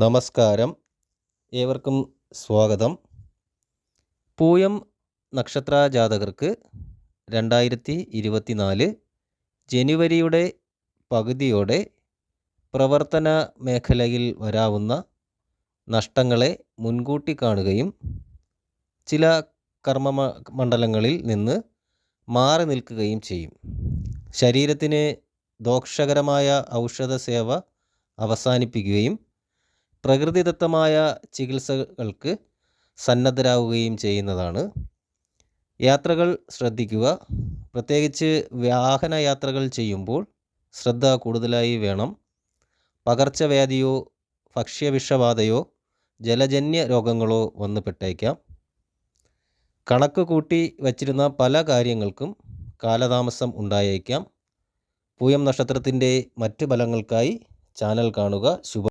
നമസ്കാരം, ഏവർക്കും സ്വാഗതം. പൂയം നക്ഷത്ര ജാതകർക്ക് 2024 ജനുവരിയുടെ പകുതിയോടെ പ്രവർത്തന മേഖലയിൽ വരാവുന്ന നഷ്ടങ്ങളെ മുൻകൂട്ടി കാണുകയും ചില കർമ്മമണ്ഡലങ്ങളിൽ നിന്ന് മാറി നിൽക്കുകയും ചെയ്യും. ശരീരത്തിന് ദോഷകരമായ ഔഷധ സേവ അവസാനിപ്പിക്കുകയും പ്രകൃതിദത്തമായ ചികിത്സകൾക്ക് സന്നദ്ധരാകുകയും ചെയ്യുന്നതാണ്. യാത്രകൾ ശ്രദ്ധിക്കുക. പ്രത്യേകിച്ച് വാഹനയാത്രകൾ ചെയ്യുമ്പോൾ ശ്രദ്ധ കൂടുതലായി വേണം. പകർച്ചവ്യാധിയോ ഭക്ഷ്യവിഷബാധയോ ജലജന്യ രോഗങ്ങളോ വന്നുപെട്ടേക്കാം. കണക്ക് കൂട്ടി വച്ചിരുന്ന പല കാര്യങ്ങൾക്കും കാലതാമസം ഉണ്ടായേക്കാം. പൂയം നക്ഷത്രത്തിൻ്റെ മറ്റ് ഫലങ്ങൾക്കായി ചാനൽ കാണുക. ശുഭ